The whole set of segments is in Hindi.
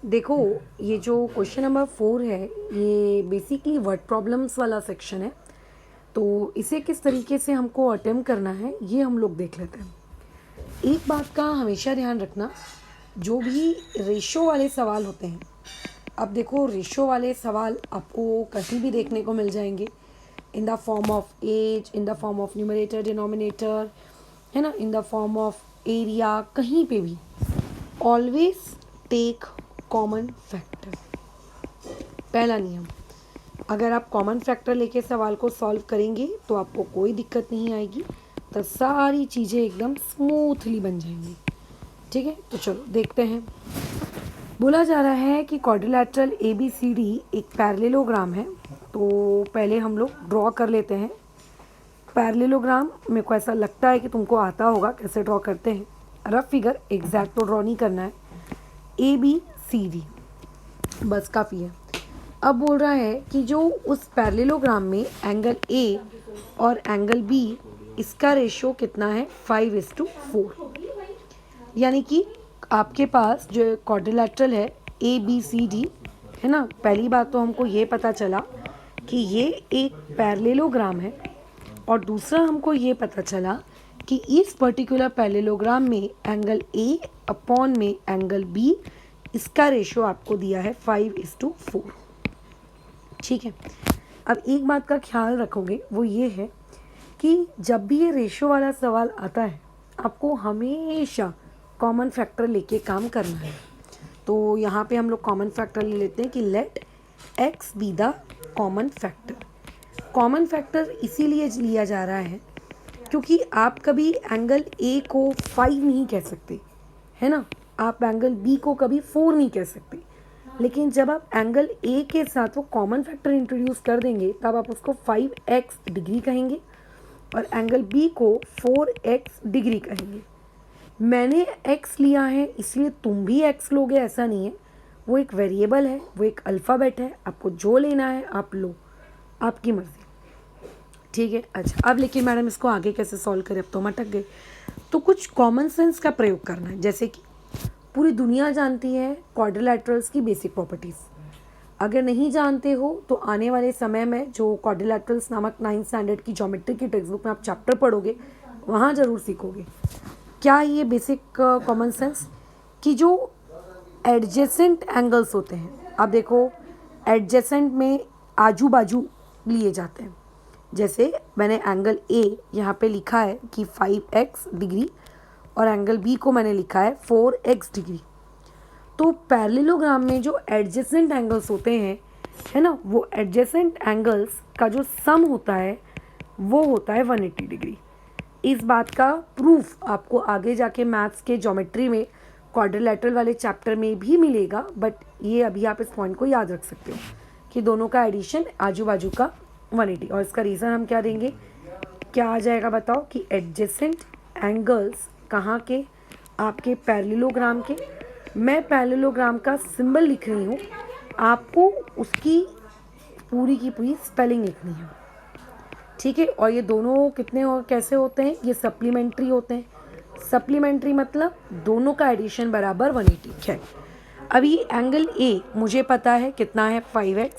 देखो, ये जो क्वेश्चन नंबर 4 है, ये बेसिकली वर्ड प्रॉब्लम्स वाला सेक्शन है। तो इसे किस तरीके से हमको अटेम्प्ट करना है ये हम लोग देख लेते हैं। एक बात का हमेशा ध्यान रखना, जो भी रेशो वाले सवाल होते हैं, अब देखो रेशो वाले सवाल आपको कहीं भी देखने को मिल जाएंगे, in the form of age, in the form of numerator denominator, है ना, in the form of area, कहीं पे भी ऑलवेज टेक कॉमन फैक्टर। पहला नियम, अगर आप कॉमन फैक्टर लेके सवाल को सॉल्व करेंगे तो आपको कोई दिक्कत नहीं आएगी, तो सारी चीज़ें एकदम स्मूथली बन जाएंगी। ठीक है, तो चलो देखते हैं। बोला जा रहा है कि क्वाड्रिलैटरल ABCD एक पैरेललोग्राम है। तो पहले हम लोग ड्रॉ कर लेते हैं पैरेललोग्राम। मेरे को ऐसा लगता है कि तुमको आता होगा कैसे ड्रॉ करते हैं। रफ फिगर, एग्जैक्ट तो ड्रॉ नहीं करना है। ABCD बस काफ़ी है। अब बोल रहा है कि जो उस पैरेललोग्राम में एंगल A और एंगल B, इसका रेशो कितना है, 5:4। यानी कि आपके पास जो क्वाड्रिलैटरल है ABCD, है ना, पहली बात तो हमको ये पता चला कि ये एक पैरेललोग्राम है, और दूसरा हमको ये पता चला कि इस पर्टिकुलर पैरेललोग्राम में एंगल A अपॉन में एंगल B, इसका रेशो आपको दिया है 5:4। ठीक है, अब एक बात का ख्याल रखोगे, वो ये है कि जब भी ये रेशो वाला सवाल आता है, आपको हमेशा कॉमन फैक्टर लेके काम करना है। तो यहाँ पे हम लोग कॉमन फैक्टर ले लेते हैं कि let x be the common factor. Common factor इसीलिए लिया जा रहा है क्योंकि आप कभी एंगल A को 5 नहीं कह सकते, है ना, आप एंगल B को कभी 4 नहीं कह सकते। लेकिन जब आप एंगल A के साथ वो कॉमन फैक्टर इंट्रोड्यूस कर देंगे, तब आप उसको 5x डिग्री कहेंगे और एंगल B को 4x डिग्री कहेंगे। मैंने x लिया है इसलिए तुम भी x लोगे, ऐसा नहीं है। वो एक वेरिएबल है, वो एक अल्फ़ाबेट है, आपको जो लेना है आप लो, आपकी मर्ज़ी। ठीक है, अच्छा अब लेकिन मैडम इसको आगे कैसे सॉल्व करें, अब तो हम अटक गए। तो कुछ कॉमन सेंस का प्रयोग करना है। जैसे कि पूरी दुनिया जानती है क्वाड्रिलैटरल्स की बेसिक प्रॉपर्टीज़। अगर नहीं जानते हो तो आने वाले समय में जो क्वाड्रिलैटरल्स नामक 9th स्टैंडर्ड की ज्योमेट्री की टेक्स्ट बुक में आप चैप्टर पढ़ोगे, वहाँ ज़रूर सीखोगे। क्या ये बेसिक कॉमन सेंस कि जो एडजेसेंट एंगल्स होते हैं, आप देखो एडजेसेंट में आजू बाजू लिए जाते हैं। जैसे मैंने एंगल A यहाँ पे लिखा है कि 5x डिग्री और एंगल B को मैंने लिखा है 4x डिग्री। तो पैरेललोग्राम में जो एडजेसेंट एंगल्स होते हैं, है ना, वो एडजेसेंट एंगल्स का जो सम होता है वो होता है 180 डिग्री। इस बात का प्रूफ आपको आगे जाके मैथ्स के ज्योमेट्री में क्वाड्रिलैटरल वाले चैप्टर में भी मिलेगा, बट ये अभी आप इस पॉइंट को याद रख सकते हो कि दोनों का एडिशन आजू बाजू का 180। और इसका रीज़न हम क्या देंगे, क्या आ जाएगा बताओ, कि एडजेसेंट एंगल्स कहाँ के, आपके पैरेललोग्राम के। मैं पैरेललोग्राम का सिंबल लिख रही हूँ, आपको उसकी पूरी की पूरी स्पेलिंग लिखनी है। ठीक है, और ये दोनों कितने और कैसे होते हैं, ये सप्लीमेंट्री होते हैं। सप्लीमेंट्री मतलब दोनों का एडिशन बराबर 180 है। अभी एंगल A मुझे पता है कितना है 5x,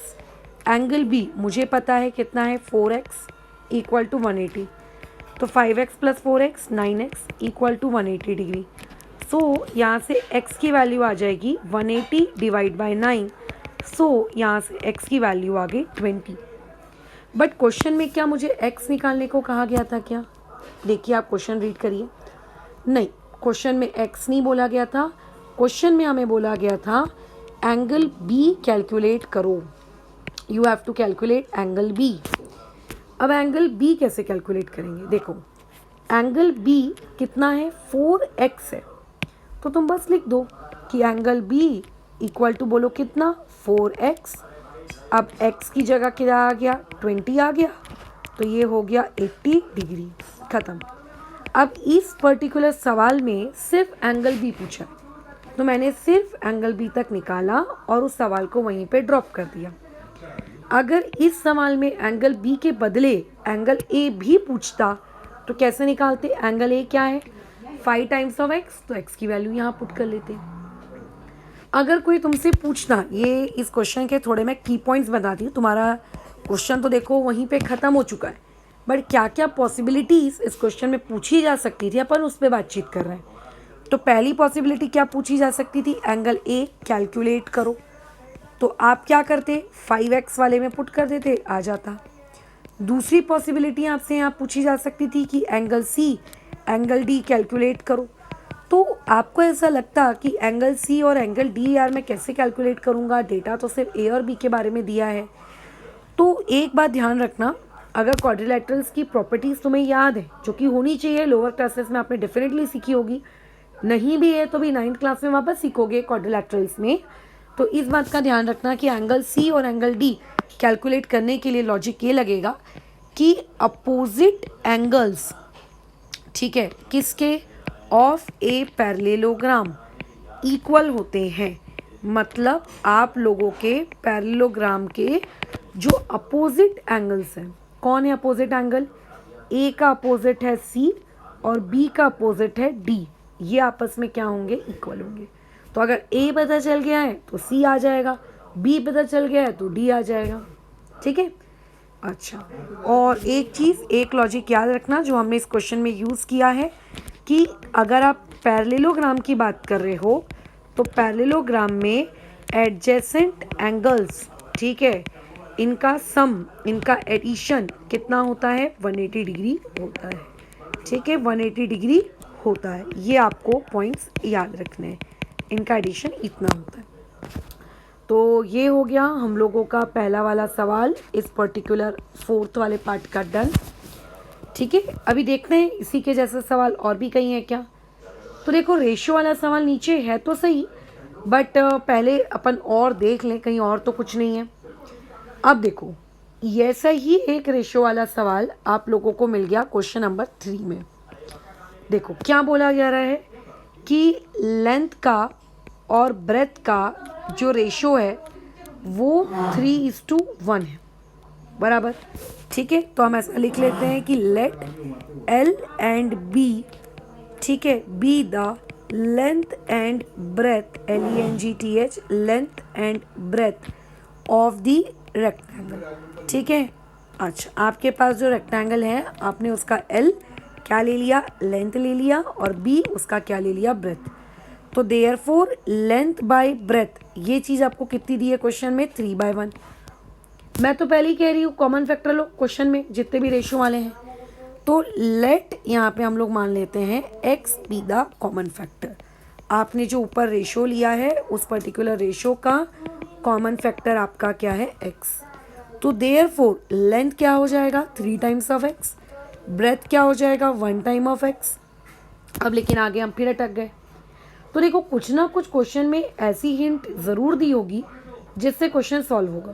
एंगल B मुझे पता है कितना है 4x इक्वल टू 180। तो 5x plus 4x 9x equal to 180 degree. So यहाँ से x की वैल्यू आ जाएगी 180 डिवाइड बाई 9। सो यहाँ से x की वैल्यू आ गई 20। बट क्वेश्चन में क्या मुझे x निकालने को कहा गया था क्या? देखिए आप क्वेश्चन रीड करिए। नहीं, क्वेश्चन में x नहीं बोला गया था। क्वेश्चन में हमें बोला गया था एंगल B कैलकुलेट करो, you have to calculate angle B। अब एंगल B कैसे कैलकुलेट करेंगे, देखो एंगल B कितना है 4x है, तो तुम बस लिख दो कि एंगल B इक्वल टू बोलो कितना 4x। अब x की जगह क्या आ गया 20 आ गया, तो ये हो गया 80 डिग्री, ख़त्म। अब इस पर्टिकुलर सवाल में सिर्फ एंगल B पूछा, तो मैंने सिर्फ एंगल B तक निकाला और उस सवाल को वहीं पे ड्रॉप कर दिया। अगर इस सवाल में एंगल B के बदले एंगल A भी पूछता तो कैसे निकालते, एंगल A क्या है 5 टाइम्स ऑफ एक्स, तो एक्स की वैल्यू यहाँ पुट कर लेते हैं। अगर कोई तुमसे पूछना, ये इस क्वेश्चन के थोड़े मैं की पॉइंट्स बताती हूँ। तुम्हारा क्वेश्चन तो देखो वहीं पे ख़त्म हो चुका है, बट क्या क्या पॉसिबिलिटीज़ इस क्वेश्चन में पूछी जा सकती थी, अपन उस पर बातचीत कर रहे हैं। तो पहली पॉसिबिलिटी क्या पूछी जा सकती थी, एंगल ए कैलकुलेट करो। तो आप क्या करते, 5x वाले में पुट कर देते, आ जाता। दूसरी पॉसिबिलिटी आपसे यहाँ पूछी जा सकती थी कि angle C angle D calculate करो। तो आपको ऐसा लगता कि एंगल सी और एंगल डी यार मैं कैसे कैलकुलेट करूँगा, डेटा तो सिर्फ ए और बी के बारे में दिया है। तो एक बात ध्यान रखना, अगर क्वाड्रिलैटरल्स की प्रॉपर्टीज़ तुम्हें याद है, जो कि होनी चाहिए, लोअर क्लासेस में आपने डेफिनेटली सीखी होगी, नहीं भी है तो भी 9th क्लास में वापस सीखोगे क्वाड्रिलैटरल्स में। तो इस बात का ध्यान रखना कि एंगल सी और एंगल डी कैलकुलेट करने के लिए लॉजिक ये लगेगा कि अपोजिट एंगल्स, ठीक है, किसके, ऑफ ए पैरेललोग्राम इक्वल होते हैं। मतलब आप लोगों के पैरेललोग्राम के जो अपोजिट एंगल्स हैं, कौन है अपोजिट एंगल, ए का अपोजिट है सी और बी का अपोजिट है डी, ये आपस में क्या होंगे, इक्वल होंगे। तो अगर ए पता चल गया है तो सी आ जाएगा, बी पता चल गया है तो डी आ जाएगा, ठीक है। अच्छा, और एक चीज़, एक लॉजिक याद रखना जो हमने इस क्वेश्चन में यूज़ किया है कि अगर आप पैरेललोग्राम की बात कर रहे हो तो पैरेललोग्राम में एडजेसेंट एंगल्स, ठीक है, इनका सम, इनका एडिशन कितना होता है, 180 डिग्री होता है, ठीक है, 180 डिग्री होता है। ये आपको पॉइंट्स याद रखने हैं, इनका एडिशन इतना होता है। तो ये हो गया हम लोगों का पहला वाला सवाल इस पर्टिकुलर 4th वाले पार्ट का डन, ठीक है। अभी देखते हैं इसी के जैसे सवाल और भी कहीं है क्या। तो देखो रेशो वाला सवाल नीचे है तो सही, बट पहले अपन और देख लें, कहीं और तो कुछ नहीं है। अब देखो ऐसा ही एक रेशो वाला सवाल आप लोगों को मिल गया क्वेश्चन नंबर 3 में। देखो क्या बोला जा रहा है कि लेंथ का और ब्रेथ का जो रेशो है वो 3:1 है, बराबर, ठीक है। तो हम ऐसा लिख लेते हैं कि लेट एल एंड बी, ठीक है, be the length and breadth, LENGTH, length and breadth of the rectangle, ठीक है। अच्छा, आपके पास जो रेक्टेंगल है आपने उसका एल क्या ले लिया, लेंथ ले लिया, और बी उसका क्या ले लिया, ब्रेथ। तो देयरफॉर लेंथ बाय ब्रेथ, ये चीज़ आपको कितनी दी है क्वेश्चन में, 3/1। मैं तो पहले ही कह रही हूँ कॉमन फैक्टर लो क्वेश्चन में जितने भी रेशो वाले हैं। तो लेट यहाँ पे हम लोग मान लेते हैं x be the common factor. आपने जो ऊपर रेशो लिया है उस पर्टिकुलर रेशो का कॉमन फैक्टर आपका क्या है, एक्स। तो देयरफॉर लेंथ क्या हो जाएगा, 3 टाइम्स ऑफ एक्स, ब्रेथ क्या हो जाएगा, 1 टाइम ऑफ एक्स। अब लेकिन आगे हम फिर अटक गए। तो देखो कुछ ना कुछ क्वेश्चन में ऐसी हिंट ज़रूर दी होगी जिससे क्वेश्चन सॉल्व होगा।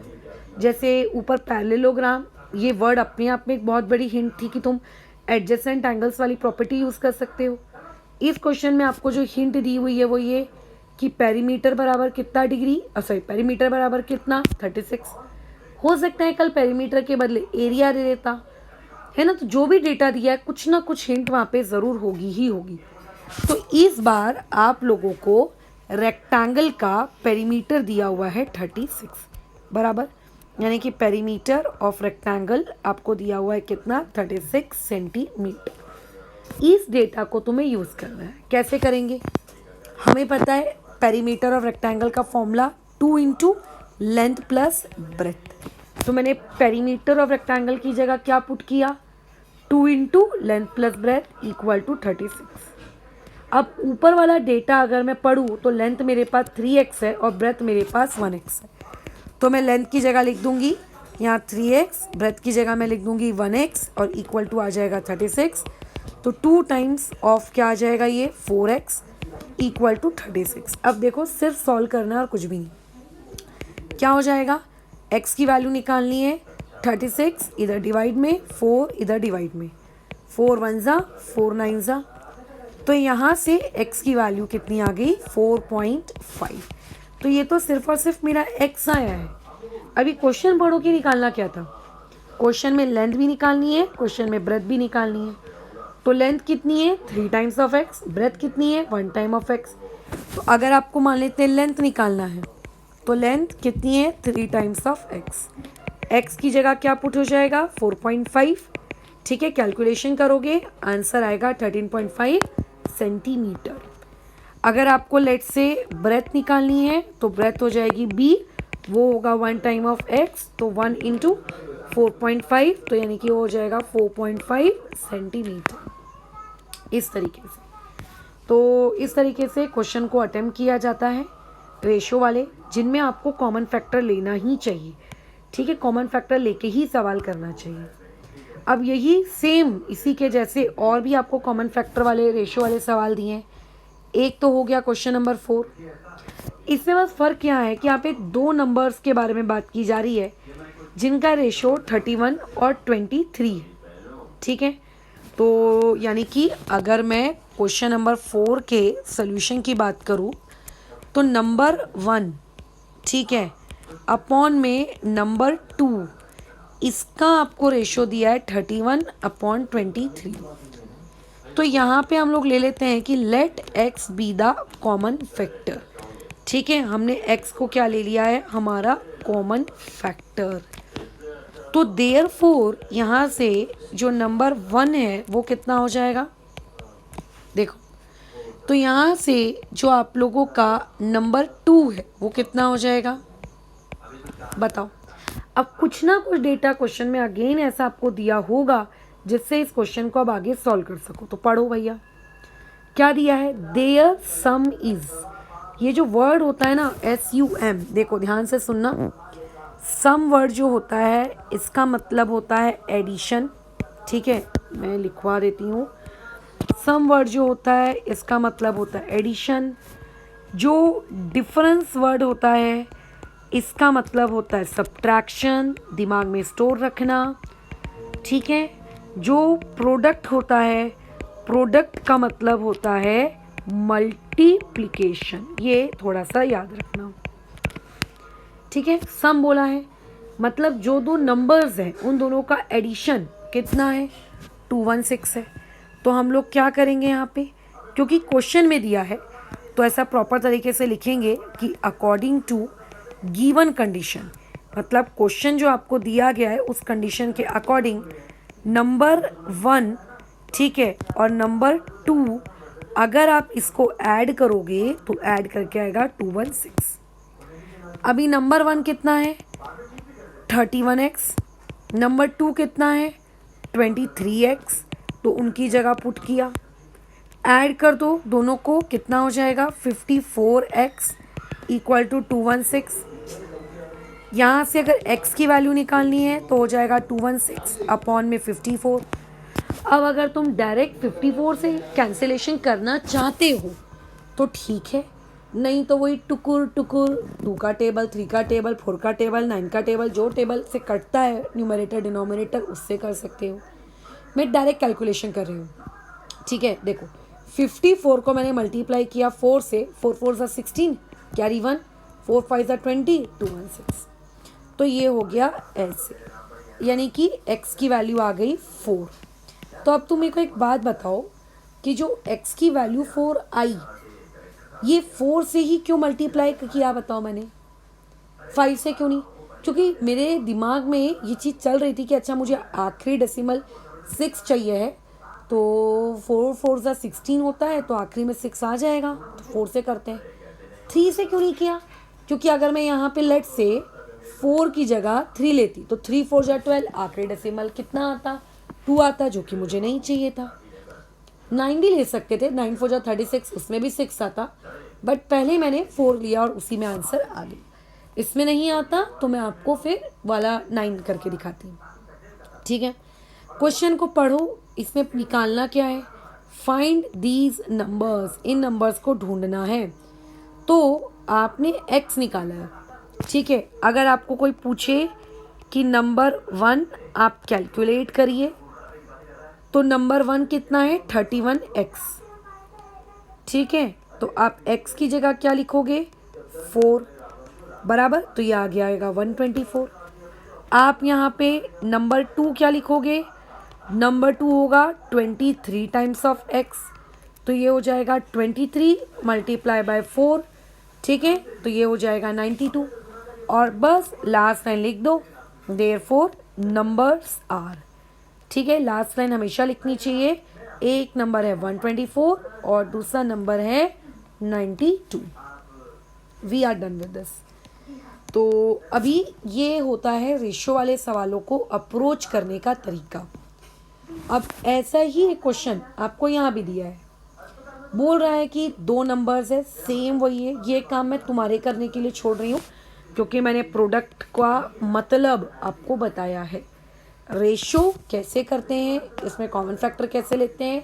जैसे ऊपर पैरेललोग्राम, ये वर्ड अपने आप में एक बहुत बड़ी हिंट थी कि तुम एडजेसेंट एंगल्स वाली प्रॉपर्टी यूज़ कर सकते हो। इस क्वेश्चन में आपको जो हिंट दी हुई है वो ये कि पेरीमीटर बराबर कितना डिग्री, सॉरी पेरीमीटर बराबर कितना, 36। हो सकता है कल पेरीमीटर के बदले एरिया दे देता है ना। तो जो भी डेटा दिया है कुछ ना कुछ हिंट वहाँ पे ज़रूर होगी ही होगी। तो इस बार आप लोगों को रेक्टेंगल का पेरीमीटर दिया हुआ है 36, बराबर, यानी कि पेरीमीटर ऑफ रेक्टेंगल आपको दिया हुआ है कितना, 36 सेंटीमीटर। इस डेटा को तुम्हें यूज़ करना है। कैसे करेंगे, हमें पता है पेरीमीटर ऑफ रेक्टेंगल का formula 2 into length plus breath. तो मैंने पेरीमीटर ऑफ रेक्टेंगल की जगह क्या पुट किया, 2 into length plus breadth equal to 36। अब ऊपर वाला डेटा अगर मैं पढ़ूँ तो लेंथ मेरे पास 3x है और ब्रेथ मेरे पास 1x है। तो मैं लेंथ की जगह लिख दूंगी यहाँ 3x, ब्रेथ की जगह मैं लिख दूंगी 1x और इक्वल टू आ जाएगा 36। तो 2 टाइम्स ऑफ क्या आ जाएगा, ये 4x इक्वल टू 36। अब देखो सिर्फ सॉल्व करना है और कुछ भी नहीं। क्या हो जाएगा, x की वैल्यू निकालनी है, 36 इधर डिवाइड में, 4 इधर डिवाइड में, 4 1 जा 4 9 जा। तो यहाँ से x की वैल्यू कितनी आ गई, 4.5। तो ये तो सिर्फ और सिर्फ मेरा x आया है। अभी क्वेश्चन पढ़ो कि निकालना क्या था, क्वेश्चन में लेंथ भी निकालनी है, क्वेश्चन में ब्रेथ भी निकालनी है। तो लेंथ कितनी है 3 टाइम्स ऑफ एक्स, ब्रेथ कितनी है 1 टाइम ऑफ एक्स। तो अगर आपको मान लेते हैं लेंथ निकालना है तो लेंथ कितनी है 3 टाइम्स ऑफ एक्स। एक्स की जगह क्या पुट हो जाएगा 4.5, ठीक है। कैलकुलेशन करोगे आंसर आएगा 13.5 सेंटीमीटर। अगर आपको लेट से ब्रेथ निकालनी है तो ब्रेथ हो जाएगी बी, वो होगा 1 टाइम ऑफ एक्स, तो 1 इंटू 4.5, तो यानी कि वो हो जाएगा 4.5 सेंटीमीटर। इस तरीके से, तो इस तरीके से क्वेश्चन को अटेम्प्ट किया जाता है रेशो वाले, जिनमें आपको कॉमन फैक्टर लेना ही चाहिए, ठीक है। कॉमन फैक्टर लेके ही सवाल करना चाहिए। अब यही सेम इसी के जैसे और भी आपको कॉमन फैक्टर वाले रेशो वाले सवाल दिए हैं। एक तो हो गया क्वेश्चन नंबर 4। इसमें बस फ़र्क क्या है कि यहाँ पे 2 नंबर्स के बारे में बात की जा रही है जिनका रेशो 31 और 23 है, ठीक है। तो यानी कि अगर मैं क्वेश्चन नंबर 4 के सोल्यूशन की बात करूँ तो नंबर 1, ठीक है, अपॉन में नंबर 2, इसका आपको रेशो दिया है 31/23। तो यहाँ पे हम लोग ले लेते हैं कि let x be the common factor, ठीक है। हमने एक्स को क्या ले लिया है हमारा कॉमन फैक्टर। तो देयरफॉर यहाँ से जो नंबर 1 है वो कितना हो जाएगा, देखो। तो यहाँ से जो आप लोगों का नंबर 2 है वो कितना हो जाएगा, बताओ। अब कुछ ना कुछ डेटा क्वेश्चन में अगेन ऐसा आपको दिया होगा जिससे इस क्वेश्चन को अब आगे सॉल्व कर सको। तो पढ़ो भैया क्या दिया है, देयर सम इज। ये जो वर्ड होता है ना SUM, देखो ध्यान से सुनना। सम वर्ड जो होता है इसका मतलब होता है एडिशन, ठीक है। मैं लिखवा देती हूँ। सम वर्ड जो होता है इसका मतलब होता है एडिशन। जो डिफरेंस वर्ड होता है इसका मतलब होता है सब्ट्रैक्शन, दिमाग में स्टोर रखना, ठीक है। जो प्रोडक्ट होता है, प्रोडक्ट का मतलब होता है मल्टीप्लिकेशन, ये थोड़ा सा याद रखना, ठीक है। सम बोला है मतलब जो 2 नंबर्स हैं उन दोनों का एडिशन कितना है 216 है। तो हम लोग क्या करेंगे यहाँ पे, क्योंकि क्वेश्चन में दिया है तो ऐसा प्रॉपर तरीके से लिखेंगे कि अकॉर्डिंग टू गिवन कंडीशन, मतलब क्वेश्चन जो आपको दिया गया है उस कंडीशन के अकॉर्डिंग नंबर 1, ठीक है, और नंबर 2 अगर आप इसको ऐड करोगे तो ऐड करके आएगा 216। अभी नंबर 1 कितना है 31x, नंबर 2 कितना है 23x, तो उनकी जगह पुट किया, ऐड कर दो दोनों को, कितना हो जाएगा 54x इक्वल टू 216। यहाँ से अगर x की वैल्यू निकालनी है तो हो जाएगा 216 अपॉन में 54। अब अगर तुम डायरेक्ट 54 से कैंसिलेशन करना चाहते हो तो ठीक है, नहीं तो वही टुकुर टुकुर 2 का टेबल, 3 का टेबल, 4 का टेबल, 9 का टेबल, जो टेबल से कटता है न्यूमरेटर डिनोमिनेटर उससे कर सकते हो। मैं डायरेक्ट कैलकुलेशन कर रही हूँ, ठीक है। देखो 54 को मैंने मल्टीप्लाई किया 4 से, 4 4 ज़ा 16, कैरी 1, 4 5 ज़ा 20, 216। तो ये हो गया ऐसे, यानी कि x की वैल्यू आ गई 4। तो अब तुम मेरे को एक बात बताओ कि जो x की वैल्यू 4 आई, ये 4 से ही क्यों मल्टीप्लाई किया बताओ मैंने, 5 से क्यों नहीं। क्योंकि मेरे दिमाग में ये चीज़ चल रही थी कि अच्छा मुझे आखिरी डेसिमल 6 चाहिए है, तो 4 4 ज़ा 16 होता है तो आखिरी में 6 आ जाएगा, तो 4 से करते हैं। 3 से क्यों नहीं किया, क्योंकि अगर मैं यहाँ पे लेट से 4 की जगह 3 लेती तो 3 4 ज़ा 12, आखिरी डेसिमल कितना आता 2 आता, जो कि मुझे नहीं चाहिए था। 9 भी ले सकते थे, 9 4 ज़ा 36, उसमें भी 6 आता, बट पहले मैंने 4 लिया और उसी में आंसर आ गया। इसमें नहीं आता तो मैं आपको फिर वाला 9 करके दिखाती हूँ, ठीक है। क्वेश्चन को पढ़ो, इसमें निकालना क्या है, find these numbers, in numbers को ढूंढना है। तो आपने x निकाला है, ठीक है। अगर आपको कोई पूछे कि नंबर 1 आप कैलकुलेट करिए, तो नंबर 1 कितना है 31x, ठीक है। तो आप x की जगह क्या लिखोगे 4 बराबर, तो ये आगे आएगा 124। आप यहाँ पे नंबर 2 क्या लिखोगे, नंबर 2 होगा 23 टाइम्स ऑफ एक्स, तो ये हो जाएगा 23 मल्टीप्लाई बाय 4, ठीक है, तो ये हो जाएगा 92। और बस लास्ट लाइन लिख दो, देयरफॉर नंबर्स आर, ठीक है, लास्ट लाइन हमेशा लिखनी चाहिए। एक नंबर है 124 और दूसरा नंबर है 92। We are done with this. तो अभी ये होता है रेशियो वाले सवालों को अप्रोच करने का तरीका। अब ऐसा ही एक क्वेश्चन आपको यहाँ भी दिया है, बोल रहा है कि दो नंबर्स है, सेम वही है। ये काम मैं तुम्हारे करने के लिए छोड़ रही हूँ क्योंकि मैंने प्रोडक्ट का मतलब आपको बताया है। रेशियो कैसे करते हैं, इसमें कॉमन फैक्टर कैसे लेते हैं,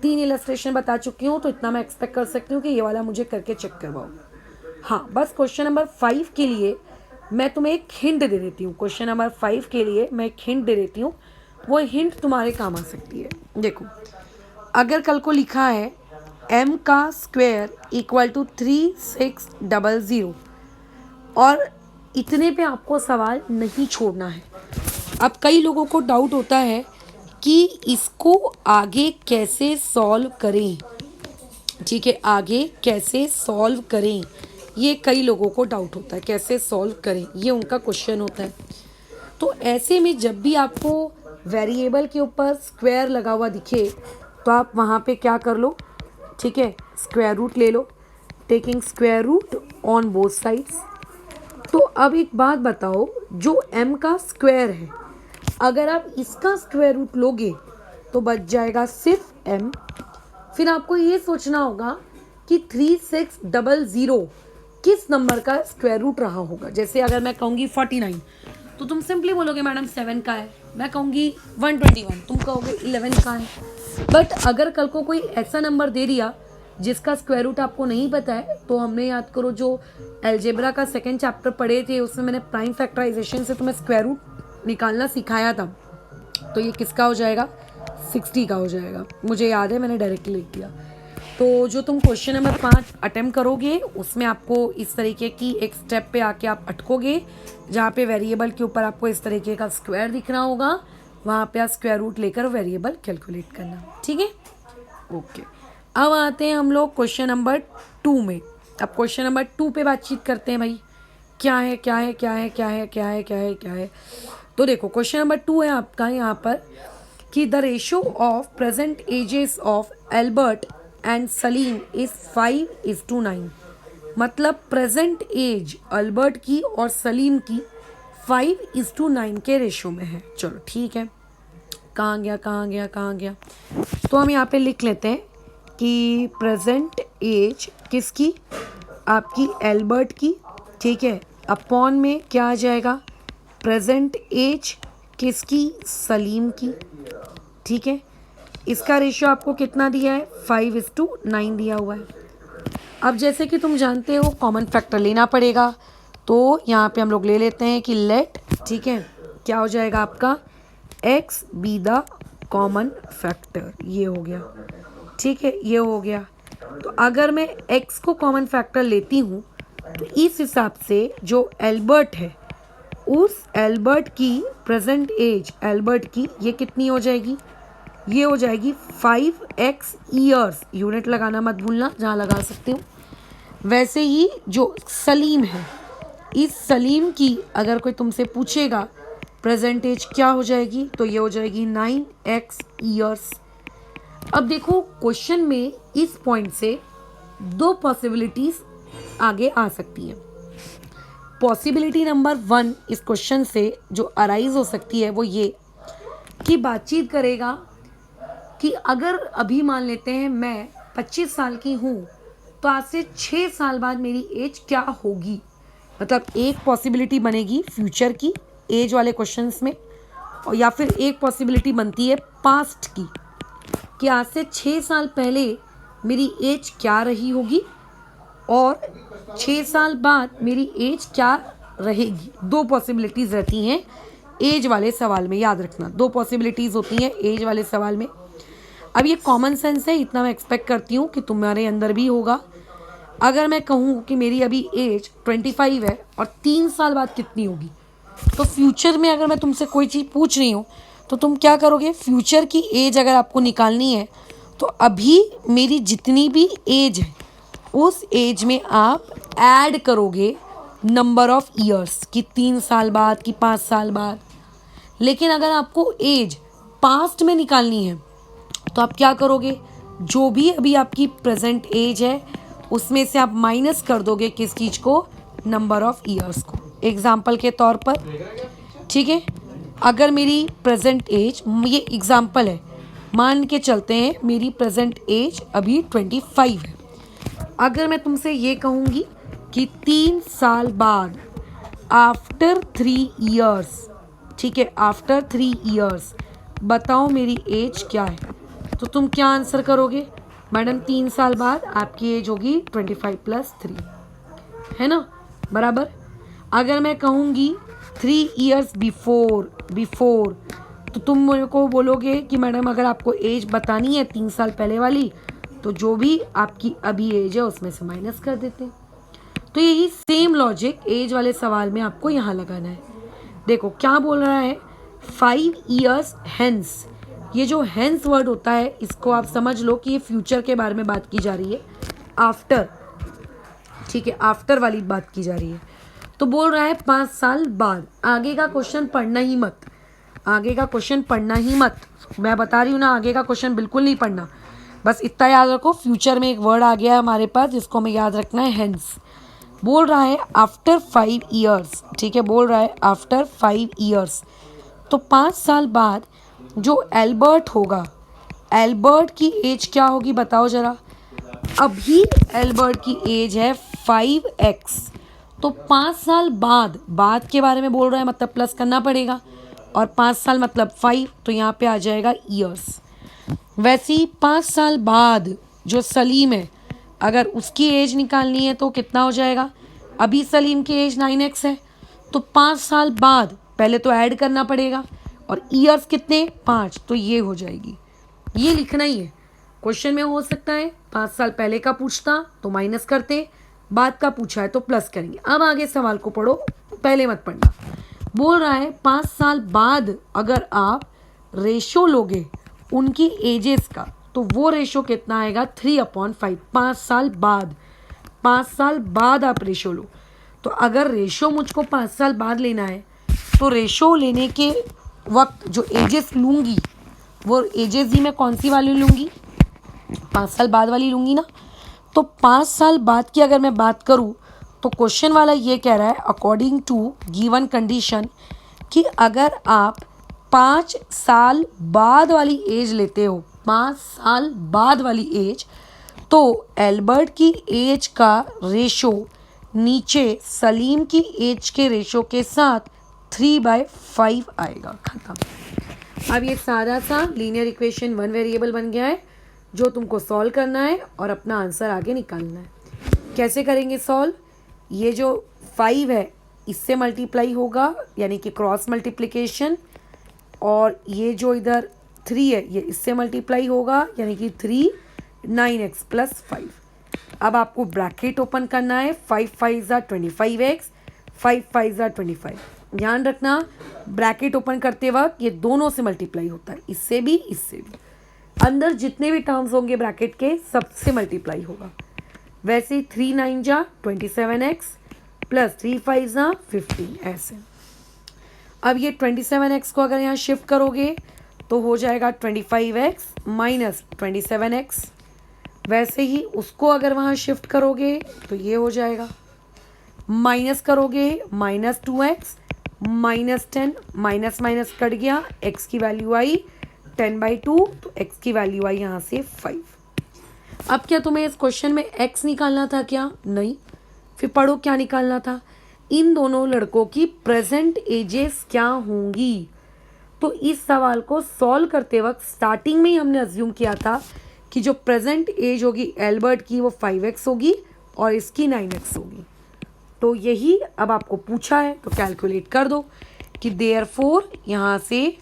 3 इलस्ट्रेशन बता चुकी हूँ, तो इतना मैं एक्सपेक्ट कर सकती हूँ कि ये वाला मुझे करके चेक करवाओ। हाँ, बस क्वेश्चन नंबर 5 के लिए मैं तुम्हें एक हिंट दे देती हूँ। क्वेश्चन नंबर 5 के लिए मैं एक हिंट दे देती हूँ, वो हिंट तुम्हारे काम आ सकती है। देखो, अगर कल को लिखा है m का स्क्वायर इक्वल टू 3600 और इतने पे आपको सवाल नहीं छोड़ना है। अब कई लोगों को डाउट होता है कि इसको आगे कैसे सॉल्व करें, ठीक है, आगे कैसे सॉल्व करें, ये कई लोगों को डाउट होता है, कैसे सॉल्व करें, ये उनका क्वेश्चन होता है। तो ऐसे में जब भी आपको वेरिएबल के ऊपर स्क्वायर लगा हुआ दिखे तो आप वहाँ पे क्या कर लो, ठीक है, स्क्वायर रूट ले लो, taking square root on both sides. तो अब एक बात बताओ, जो m का स्क्वायर है, अगर आप इसका स्क्वायर रूट लोगे तो बच जाएगा सिर्फ m। फिर आपको ये सोचना होगा कि 3600 किस नंबर का स्क्वायर रूट रहा होगा। जैसे अगर मैं कहूँगी 49 तो तुम सिंपली बोलोगे मैडम 7 का है, मैं कहूँगी 121 तुम कहोगे 11 का है। बट अगर कल को कोई ऐसा नंबर दे दिया जिसका स्क्वायर रूट आपको नहीं पता है, तो हमने याद करो जो अलजेब्रा का सेकंड चैप्टर पढ़े थे उसमें मैंने प्राइम फैक्टराइजेशन से तुम्हें स्क्वायर रूट निकालना सिखाया था। तो ये किसका हो जाएगा, 60 का हो जाएगा। मुझे याद है, मैंने डायरेक्टली लिख दिया। तो जो तुम क्वेश्चन नंबर 5 अटेम्प्ट करोगे उसमें आपको इस तरीके की एक स्टेप पे आके आप अटकोगे, जहाँ पे वेरिएबल के ऊपर आपको इस तरीके का स्क्वायर दिखना होगा, वहाँ पे आप स्क्वायर रूट लेकर वेरिएबल कैलकुलेट करना, ठीक है, ओके। अब आते हैं हम लोग क्वेश्चन नंबर 2 में। अब क्वेश्चन नंबर 2 पे बातचीत करते हैं भाई, क्या है क्या है क्या है क्या है क्या है क्या है क्या है। तो देखो क्वेश्चन नंबर 2 है आपका यहाँ पर कि the ratio of present ages of Albert and Salim is 5:9। मतलब प्रेजेंट एज अल्बर्ट की और सलीम की 5:9 के रेशियो में है। चलो ठीक है, कहाँ गया कहाँ गया कहाँ गया, तो हम यहाँ पे लिख लेते हैं कि प्रेजेंट एज किसकी, आपकी एल्बर्ट की, ठीक है, अपॉन में क्या आ जाएगा, प्रेजेंट एज किसकी, सलीम की, ठीक है। इसका रेशियो आपको कितना दिया है, 5:9 दिया हुआ है। अब जैसे कि तुम जानते हो कॉमन फैक्टर लेना पड़ेगा, तो यहाँ पे हम लोग ले लेते हैं कि लेट, ठीक है, क्या हो जाएगा आपका x be the common factor, ये हो गया, ठीक है, ये हो गया। तो अगर मैं x को कॉमन फैक्टर लेती हूँ तो इस हिसाब से जो एल्बर्ट है, उस एल्बर्ट की प्रेजेंट एज एल्बर्ट की ये कितनी हो जाएगी, ये हो जाएगी 5x ईयर्स। यूनिट लगाना मत भूलना जहाँ लगा सकते हो। वैसे ही जो सलीम है, इस सलीम की अगर कोई तुमसे पूछेगा प्रेजेंट एज क्या हो जाएगी, तो ये हो जाएगी 9x ईयर्स। अब देखो क्वेश्चन में इस पॉइंट से 2 पॉसिबिलिटीज आगे आ सकती हैं। पॉसिबिलिटी नंबर 1 इस क्वेश्चन से जो अराइज हो सकती है वो ये कि बातचीत करेगा कि अगर अभी मान लेते हैं मैं 25 साल की हूँ तो आज से 6 साल बाद मेरी एज क्या होगी। मतलब एक पॉसिबिलिटी बनेगी फ्यूचर की एज वाले क्वेश्चंस में, और या फिर एक पॉसिबिलिटी बनती है पास्ट की कि आज से 6 साल पहले मेरी एज क्या रही होगी और 6 साल बाद मेरी एज क्या रहेगी। 2 पॉसिबिलिटीज़ रहती हैं एज वाले सवाल में, याद रखना 2 पॉसिबिलिटीज़ होती हैं एज वाले सवाल में। अब ये कॉमन सेंस है, इतना मैं एक्सपेक्ट करती हूँ कि तुम्हारे अंदर भी होगा। अगर मैं कहूँ कि मेरी अभी एज 25 है और 3 साल बाद कितनी होगी, तो फ्यूचर में अगर मैं तुमसे कोई चीज़ पूछ रही हूँ तो तुम क्या करोगे, फ्यूचर की एज अगर आपको निकालनी है तो अभी मेरी जितनी भी एज है उस एज में आप ऐड करोगे नंबर ऑफ ईयर्स कि 3 साल बाद कि 5 साल बाद। लेकिन अगर आपको एज पास्ट में निकालनी है तो आप क्या करोगे, जो भी अभी आपकी प्रेजेंट एज है उसमें से आप माइनस कर दोगे किस चीज़ को, नंबर ऑफ ईयर्स को। एग्जाम्पल के तौर पर, ठीक है, अगर मेरी प्रेजेंट एज, ये एग्जाम्पल है, मान के चलते हैं मेरी प्रेजेंट एज अभी 25 है। अगर मैं तुमसे ये कहूँगी कि 3 साल बाद, आफ्टर 3 ईयर्स, ठीक है, आफ्टर 3 ईयर्स बताओ मेरी एज क्या है, तो तुम क्या आंसर करोगे, मैडम 3 साल बाद आपकी एज होगी 25 + 3, है ना, बराबर। अगर मैं कहूँगी 3 ईयर्स बिफोर तो तुम मेरे को बोलोगे कि मैडम अगर आपको एज बतानी है 3 साल पहले वाली तो जो भी आपकी अभी एज है उसमें से माइनस कर देते हैं। तो यही सेम लॉजिक एज वाले सवाल में आपको यहाँ लगाना है। देखो क्या बोल रहा है, 5 ईयर्स हेंस। ये जो हेंस वर्ड होता है इसको आप समझ लो कि ये फ्यूचर के बारे में बात की जा रही है, आफ्टर, ठीक है, आफ्टर वाली बात की जा रही है। तो बोल रहा है 5 साल बाद। आगे का क्वेश्चन पढ़ना ही मत, आगे का क्वेश्चन पढ़ना ही मत, मैं बता रही हूँ ना, आगे का क्वेश्चन बिल्कुल नहीं पढ़ना। बस इतना याद रखो, फ्यूचर में एक वर्ड आ गया है हमारे पास जिसको हमें याद रखना है, हेंस। बोल रहा है आफ्टर 5 ईयर्स, ठीक है, बोल रहा है आफ्टर 5 ईयर्स, तो 5 साल बाद जो एल्बर्ट होगा, एल्बर्ट की एज क्या होगी बताओ जरा। अभी एल्बर्ट की एज है 5x, तो 5 साल बाद, बाद के बारे में बोल रहा है मतलब प्लस करना पड़ेगा, और 5 साल मतलब 5, तो यहाँ पे आ जाएगा ईयर्स। वैसे ही 5 साल बाद जो सलीम है, अगर उसकी एज निकालनी है तो कितना हो जाएगा, अभी सलीम की एज 9x है, तो 5 साल बाद पहले तो ऐड करना पड़ेगा, और ईयर्स कितने, 5, तो ये हो जाएगी। ये लिखना ही है, क्वेश्चन में हो सकता है 5 साल पहले का पूछता तो माइनस करते, बाद का पूछा है तो प्लस करेंगे। अब आगे सवाल को पढ़ो, पहले मत पढ़ना। बोल रहा है 5 साल बाद अगर आप रेशो लोगे उनकी एजेस का, तो वो रेशो कितना आएगा, 3/5। 5 साल बाद, 5 साल बाद आप रेशो लो, तो अगर रेशो मुझको 5 साल बाद लेना है तो रेशो लेने के वक्त जो एजेस लूँगी वो एजेस ही मैं कौन सी वाली लूँगी, 5 साल बाद वाली लूँगी ना। तो 5 साल बाद की अगर मैं बात करूँ तो क्वेश्चन वाला ये कह रहा है अकॉर्डिंग टू गिवन कंडीशन कि अगर आप 5 साल बाद वाली एज लेते हो, 5 साल बाद वाली एज, तो एल्बर्ट की एज का रेशो नीचे सलीम की एज के रेशो के साथ 3/5 आएगा, खत्म। अब ये सारा सा लीनियर इक्वेशन 1 वेरिएबल बन गया है जो तुमको सॉल्व करना है और अपना आंसर आगे निकालना है। कैसे करेंगे सॉल्व, ये जो 5 है इससे मल्टीप्लाई होगा यानी कि क्रॉस मल्टीप्लिकेशन, और ये जो इधर 3 है ये इससे मल्टीप्लाई होगा यानी कि 3, 9x + 5। अब आपको ब्रैकेट ओपन करना है, 5 5 = 25x, 5 5 = 25। ध्यान रखना ब्रैकेट ओपन करते वक्त ये दोनों से मल्टीप्लाई होता है, इससे भी इससे भी, अंदर जितने भी टर्म्स होंगे ब्रैकेट के सबसे मल्टीप्लाई होगा। वैसे 3 9 = 27x + 3 5 = 15, ऐसे। अब ये 27x को अगर यहाँ शिफ्ट करोगे तो हो जाएगा 25x - 27x। वैसे ही उसको अगर वहाँ शिफ्ट करोगे तो ये हो जाएगा, माइनस करोगे -2x -10, माइनस माइनस कट गया, x की वैल्यू आई 10/2, तो x की वैल्यू आई यहाँ से 5। अब क्या तुम्हें इस क्वेश्चन में x निकालना था क्या, नहीं, फिर पढ़ो क्या निकालना था, इन दोनों लड़कों की प्रेजेंट एजेस क्या होंगी। तो इस सवाल को सॉल्व करते वक्त स्टार्टिंग में ही हमने अज्यूम किया था कि जो प्रेजेंट एज होगी एल्बर्ट की वो 5x होगी और इसकी 9x होगी। तो यही अब आपको पूछा है तो कैलकुलेट कर दो कि देयरफॉर यहाँ से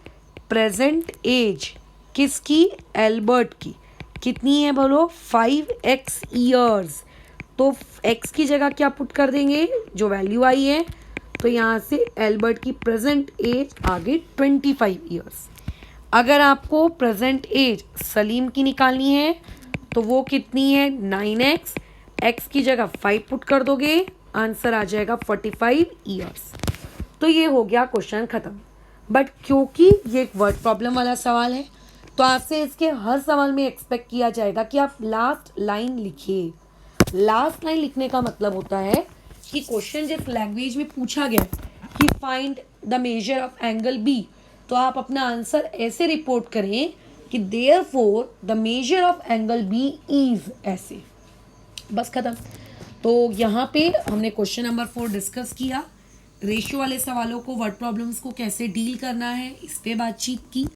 प्रेजेंट एज किसकी, एल्बर्ट की कितनी है बोलो, 5x ईयर्स। तो x की जगह क्या पुट कर देंगे, जो वैल्यू आई है, तो यहाँ से एल्बर्ट की प्रेजेंट एज आ गई 25 ईयर्स। अगर आपको प्रेजेंट एज सलीम की निकालनी है तो वो कितनी है 9x, x की जगह 5 पुट कर दोगे, आंसर आ जाएगा 45 ईयर्स। तो ये हो गया क्वेश्चन खत्म। बट क्योंकि ये एक वर्ड प्रॉब्लम वाला सवाल है तो आपसे इसके हर सवाल में एक्सपेक्ट किया जाएगा कि आप लास्ट लाइन लिखिए। लास्ट लाइन लिखने का मतलब होता है कि क्वेश्चन जिस लैंग्वेज में पूछा गया कि find the measure of angle B, तो आप अपना आंसर ऐसे रिपोर्ट करें कि therefore the measure of angle B is ऐसे। बस खत्म। तो यहाँ पे हमने क्वेश्चन नंबर 4 डिस्कस किया। रेशियो वाले सवालों को, वर्ड प्रॉब्लम्स को कैसे डील करना है, इस पे बातचीत की।